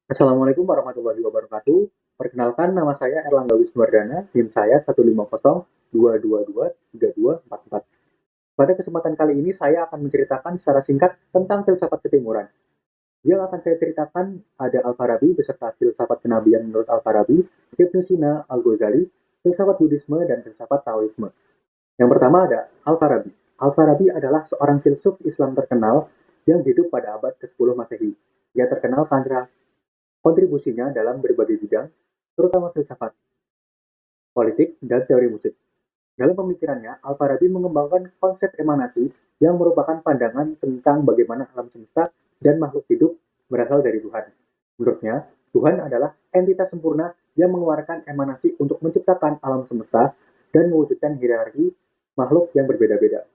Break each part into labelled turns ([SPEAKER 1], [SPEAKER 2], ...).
[SPEAKER 1] Assalamualaikum warahmatullahi wabarakatuh. Perkenalkan, nama saya Erlangga Wisnuwardana, NIM saya 15022223244. Pada kesempatan kali ini saya akan menceritakan secara singkat tentang filsafat ketimuran. Yang akan saya ceritakan ada Al-Farabi beserta filsafat kenabian menurut Al-Farabi, Ibnu Sina, Al-Ghazali, filsafat Buddhisme, dan filsafat Taoisme. Yang pertama ada Al-Farabi. Al-Farabi adalah seorang filsuf Islam terkenal yang hidup pada abad ke-10 Masehi. Ia terkenal karena kontribusinya dalam berbagai bidang, terutama filsafat, politik, dan teori musik. Dalam pemikirannya, Al-Farabi mengembangkan konsep emanasi yang merupakan pandangan tentang bagaimana alam semesta dan makhluk hidup berasal dari Tuhan. Menurutnya, Tuhan adalah entitas sempurna yang mengeluarkan emanasi untuk menciptakan alam semesta dan mewujudkan hierarki makhluk yang berbeda-beda.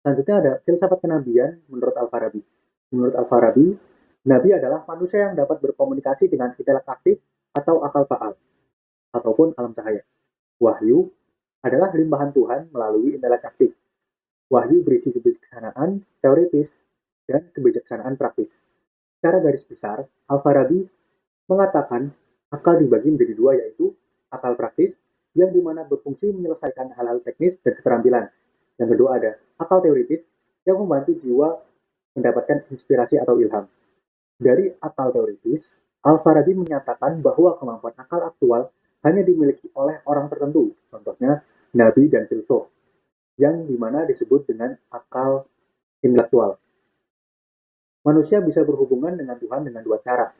[SPEAKER 1] Selanjutnya ada filsafat kenabian menurut Al-Farabi. Menurut Al-Farabi, Nabi adalah manusia yang dapat berkomunikasi dengan intelek aktif atau akal faal, ataupun alam cahaya. Wahyu adalah limpahan Tuhan melalui intelek aktif. Wahyu berisi kebijaksanaan teoritis dan kebijaksanaan praktis. Secara garis besar, Al-Farabi mengatakan akal dibagi menjadi dua, yaitu akal praktis yang dimana berfungsi menyelesaikan hal-hal teknis dan keterampilan. Yang kedua ada akal teoritis yang membantu jiwa mendapatkan inspirasi atau ilham. Dari akal teoritis, Al-Farabi menyatakan bahwa kemampuan akal aktual hanya dimiliki oleh orang tertentu, contohnya nabi dan filsuf, yang dimana disebut dengan akal intelektual. Manusia bisa berhubungan dengan Tuhan dengan dua cara.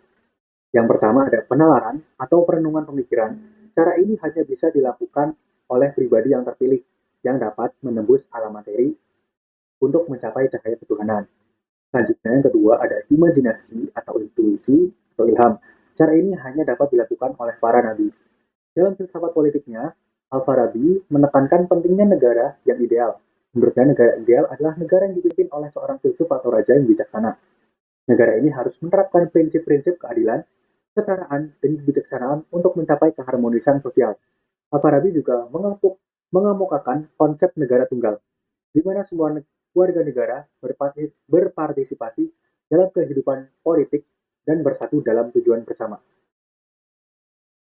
[SPEAKER 1] Yang pertama ada penalaran atau perenungan pemikiran. Cara ini hanya bisa dilakukan oleh pribadi yang terpilih yang dapat menembus alam materi untuk mencapai cahaya ketuhanan. Selanjutnya yang kedua ada imajinasi atau intuisi atau ilham. Cara ini hanya dapat dilakukan oleh para nabi. Dalam filsafat politiknya, Al-Farabi menekankan pentingnya negara yang ideal. Menurutnya negara ideal adalah negara yang dipimpin oleh seorang filsuf atau raja yang bijaksana. Negara ini harus menerapkan prinsip-prinsip keadilan, kesetaraan, dan kebijaksanaan untuk mencapai keharmonisan sosial. Al-Farabi juga mengemukakan konsep negara tunggal, di mana semua warga negara berpartisipasi dalam kehidupan politik dan bersatu dalam tujuan bersama.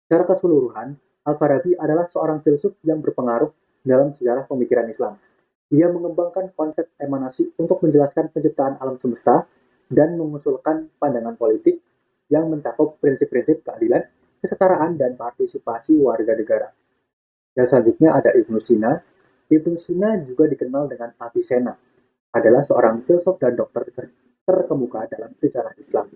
[SPEAKER 1] Secara keseluruhan, Al-Farabi adalah seorang filsuf yang berpengaruh dalam sejarah pemikiran Islam. Ia mengembangkan konsep emanasi untuk menjelaskan penciptaan alam semesta dan mengusulkan pandangan politik yang mencakup prinsip-prinsip keadilan, kesetaraan, dan partisipasi warga negara. Dan selanjutnya ada Ibnu Sina. Ibnu Sina juga dikenal dengan Avicenna, adalah seorang filsuf dan dokter terkemuka dalam sejarah Islam.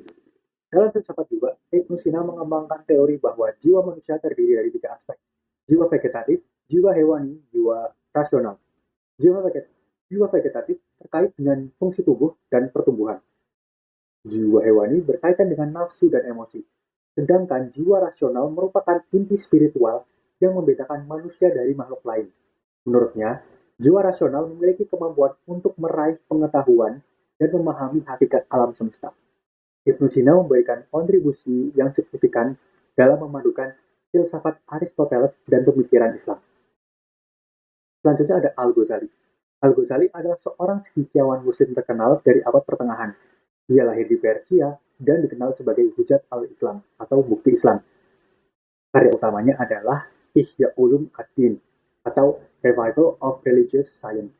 [SPEAKER 1] Dalam filsafat juga, Ibnu Sina mengembangkan teori bahwa jiwa manusia terdiri dari tiga aspek: jiwa vegetatif, jiwa hewani, jiwa rasional. Jiwa, jiwa vegetatif terkait dengan fungsi tubuh dan pertumbuhan. Jiwa hewani berkaitan dengan nafsu dan emosi. Sedangkan jiwa rasional merupakan inti spiritual yang membedakan manusia dari makhluk lain. Menurutnya, jiwa rasional memiliki kemampuan untuk meraih pengetahuan dan memahami hakikat alam semesta. Ibnu Sina memberikan kontribusi yang signifikan dalam memadukan filsafat Aristoteles dan pemikiran Islam. Selanjutnya ada Al-Ghazali. Al-Ghazali adalah seorang cendekiawan muslim terkenal dari abad pertengahan. Dia lahir di Persia dan dikenal sebagai hujat al-Islam atau bukti Islam. Karya utamanya adalah Ihya Ulum ad-Din atau Revival of Religious Science,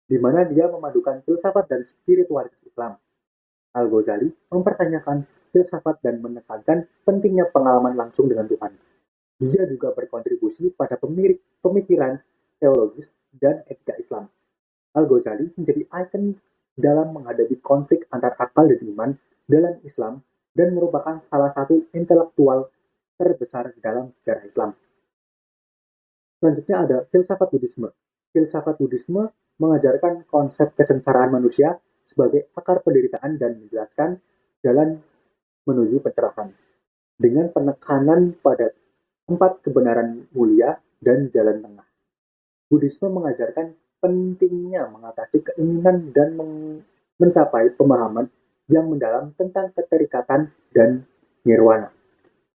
[SPEAKER 1] di mana dia memadukan filsafat dan spiritualitas Islam. Al-Ghazali mempertanyakan filsafat dan menekankan pentingnya pengalaman langsung dengan Tuhan. Dia juga berkontribusi pada pemikiran teologis dan etika Islam. Al-Ghazali menjadi ikon dalam menghadapi konflik antar akal dan iman dalam Islam dan merupakan salah satu intelektual terbesar dalam sejarah Islam. Selanjutnya ada filsafat Buddhisme. Filsafat Buddhisme mengajarkan konsep kesengsaraan manusia sebagai akar penderitaan dan menjelaskan jalan menuju pencerahan dengan penekanan pada empat kebenaran mulia dan jalan tengah. Buddhisme mengajarkan pentingnya mengatasi keinginan dan mencapai pemahaman yang mendalam tentang keterikatan dan nirwana.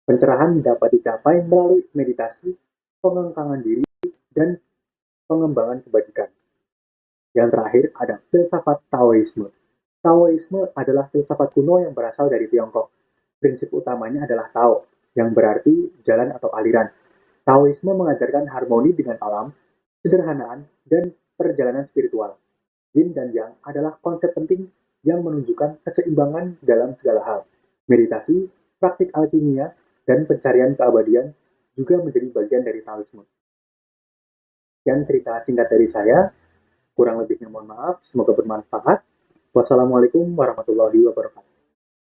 [SPEAKER 1] Pencerahan dapat dicapai melalui meditasi, pengengkangan diri, dan pengembangan kebajikan. Yang terakhir ada filsafat Taoisme. Taoisme adalah filsafat kuno yang berasal dari Tiongkok. Prinsip utamanya adalah Tao, yang berarti jalan atau aliran. Taoisme mengajarkan harmoni dengan alam, sederhanaan, dan perjalanan spiritual. Yin dan Yang adalah konsep penting yang menunjukkan keseimbangan dalam segala hal. Meditasi, praktik alkimia, dan pencarian keabadian juga menjadi bagian dari Taoisme. Sekian cerita singkat dari saya, kurang lebihnya mohon maaf, semoga bermanfaat. Wassalamualaikum warahmatullahi wabarakatuh.